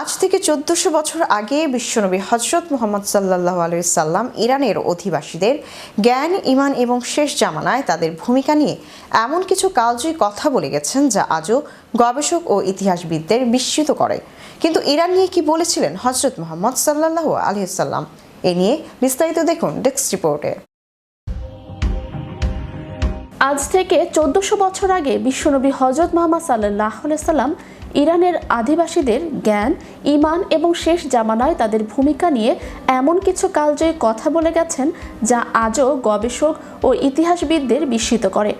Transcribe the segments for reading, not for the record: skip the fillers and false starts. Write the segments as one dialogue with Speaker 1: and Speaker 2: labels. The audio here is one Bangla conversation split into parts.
Speaker 1: আজ থেকে 1400 বছর আগে বিশ্বনবী হযরত মুহাম্মদ সাল্লাল্লাহু আলাইহি সাল্লাম ইরানের অধিবাসীদের জ্ঞান, ঈমান এবং শেষ জামানায় তাদের ভূমিকা নিয়ে এমন কিছু কালজয়ী কথা বলে গেছেন যা আজও গবেষক ও ইতিহাসবিদদের বিস্মিত করে। কিন্তু ইরান নিয়ে কি বলেছিলেন হযরত মুহাম্মদ সাল্লাল্লাহু আলাইহি সাল্লাম? এ নিয়ে বিস্তারিত দেখুন ডেস্ক রিপোর্টে।
Speaker 2: আজ থেকে 1400 বছর আগে বিশ্বনবী হযরত মুহাম্মদ সাল্লাল্লাহু আলাইহি সাল্লাম ইরানের আদিবাসীদের জ্ঞান, ঈমান এবং শেষ জামানায় তাদের ভূমিকা নিয়ে এমন কিছু কালজয়ী কথা বলে গেছেন যা আজও গবেষক ও ইতিহাসবিদদের বিস্মিত করে।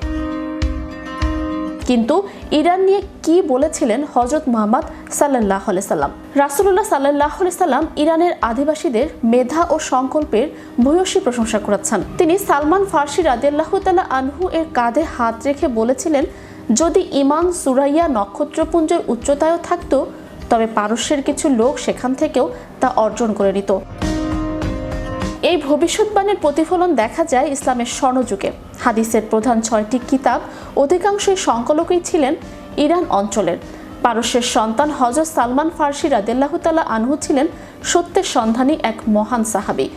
Speaker 2: কিন্তু ইরান নিয়ে কি বলেছিলেন হযরত মুহাম্মদ সাল্লাল্লাহু আলাইহি সাল্লাম? রাসূলুল্লাহ সাল্লাল্লাহু আলাইহি সাল্লাম ইরানের আদিবাসীদের মেধা ও সংকল্পের ভূয়সী প্রশংসা করেছেন। তিনি সালমান ফার্সি রাদিয়াল্লাহু তাআলা আনহু এর কাঁধে হাত রেখে বলেছিলেন, যদি ঈমান সুরাইয়া নক্ষত্রপুঞ্জের উচ্চতায়ও থাকতো তবে পারস্যের কিছু লোক সেখান থেকেও তা অর্জন করে নিত। এই ভবিষ্যৎবাণীর প্রতিফলন দেখা যায় ইসলামের স্বর্ণযুগে। হাদিসের প্রধান 6টি কিতাব অধিকাংশই সংকলকই ছিলেন ইরান অঞ্চলের। পারস্যের সন্তান হযরত সালমান ফার্সি রাদিয়াল্লাহু তাআলা আনহু ছিলেন সত্যের সন্ধানী এক মহান সাহাবী।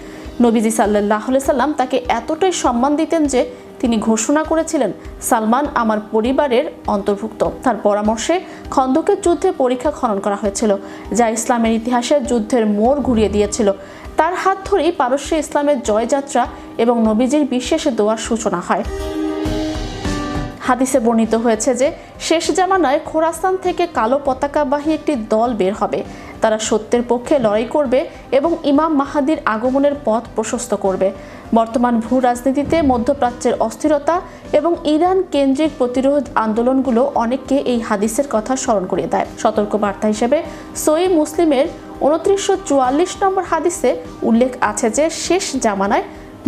Speaker 2: নবীজি সাল্লাল্লাহু আলাইহি সাল্লাম তাকে এতটাই সম্মান দিতেন যে তিনি ঘোষণা করেছিলেন, সালমান আমার পরিবারের অন্তর্ভুক্ত। তার পরামর্শে খন্দকের যুদ্ধে পরীক্ষা খনন করা হয়েছিল, যা ইসলামের ইতিহাসে যুদ্ধের মোড় ঘুরিয়ে দিয়েছিল। তার হাত ধরেই পারস্যে ইসলামের জয়যাত্রা এবং নবীজির বিশেষ দোয়ার সূচনা হয়। হাদিসে বর্ণিত হয়েছে যে শেষ জামানায় খোরাসান থেকে কালো পতাকাবাহী একটি দল বের হবে। তারা সত্যের পক্ষে লড়াই করবে এবং ইমাম মাহাদির আগমনের পথ প্রশস্ত করবে। বর্তমান ভূ রাজনীতিতে মধ্যপ্রাচ্যের অস্থিরতা এবং ইরান কেন্দ্রিক প্রতিরোধ আন্দোলনগুলো অনেককে এই হাদিসের কথা স্মরণ করিয়ে দেয়। সতর্কবার্তা হিসেবে সহিহ মুসলিমের 2944 নম্বর হাদিসে উল্লেখ আছে যে শেষ জামানায়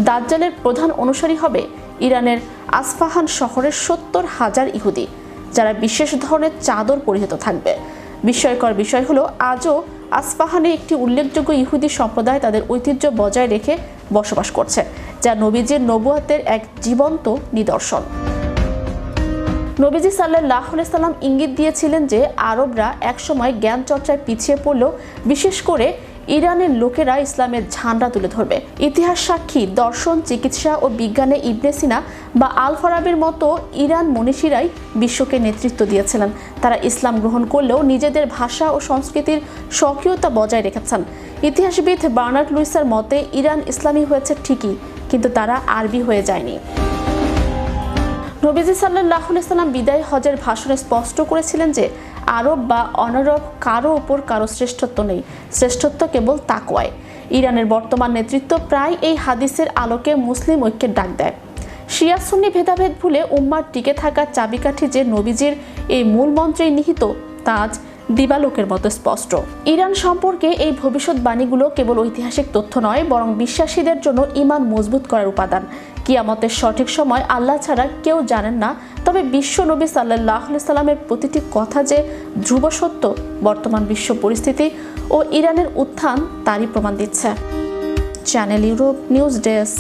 Speaker 2: দাজ্জালের প্রধান অনুসারী হবে ইরানের আসফাহান শহরের 70,000 ইহুদি, যারা বিশেষ ধরনের চাদর পরিহিত থাকবে। বিস্ময়কর বিষয় হলো, আজও আসফাহানে একটি উল্লেখযোগ্য ইহুদি সম্প্রদায় তাদের ঐতিহ্য বজায় রেখে বসবাস করছে, যা নবীজির নবুয়তের এক জীবন্ত নিদর্শন। নবীজি সাল্লাল্লাহু আলাইহি সাল্লাম ইঙ্গিত দিয়েছিলেন যে আরবরা একসময় জ্ঞান চর্চায় পিছিয়ে পড়লেও বিশেষ করে ইরানের লোকেরা ইসলামের ঝান্ডা তুলে ধরবে। ইতিহাস সাক্ষী, দর্শন, চিকিৎসা ও বিজ্ঞানে ইবনে সিনা বা আল ফারাবির মতো ইরান মনীষীরাই বিশ্বকে নেতৃত্ব দিয়েছিলেন। তারা ইসলাম গ্রহণ করলেও নিজেদের ভাষা ও সংস্কৃতির স্বকীয়তা বজায় রেখেছেন। ইতিহাসবিদ বার্নার্ড লুইসের মতে ইরান ইসলামী হয়েছে ঠিকই, কিন্তু তারা আরবি হয়ে যায়নি। নবীজি সাল্লাল্লাহু আলাইহি সাল্লাম বিদায় হজের ভাষণে স্পষ্ট করেছিলেন যে আরব বা অনারব কারো ওপর কারো শ্রেষ্ঠত্ব নেই, শ্রেষ্ঠত্ব কেবল তাকওয়ায়। ইরানের বর্তমান নেতৃত্ব প্রায় এই হাদিসের আলোকে মুসলিম ঐক্যের ডাক দেয়। শিয়া সুন্নি ভেদাভেদ ভুলে উম্মার টিকে থাকার চাবিকাঠি যে নবীজির এই মূল মন্ত্রেই নিহিত, তা আজ দিবালোকের মতো স্পষ্ট। ইরান সম্পর্কে এই ভবিষ্যৎবাণীগুলো কেবল ঐতিহাসিক তথ্য নয়, বরং বিশ্বাসীদের জন্য ঈমান মজবুত করার উপাদান। কিয়ামতের সঠিক সময় আল্লাহ ছাড়া কেউ জানেন না, তবে বিশ্ব নবী সাল্লাল্লাহু আলাইহি সাল্লামের প্রতিটি কথা যে ধ্রুব সত্য, বর্তমান বিশ্ব পরিস্থিতি ও ইরানের উত্থান তারই প্রমাণ দিচ্ছে। Channel Europe news desk.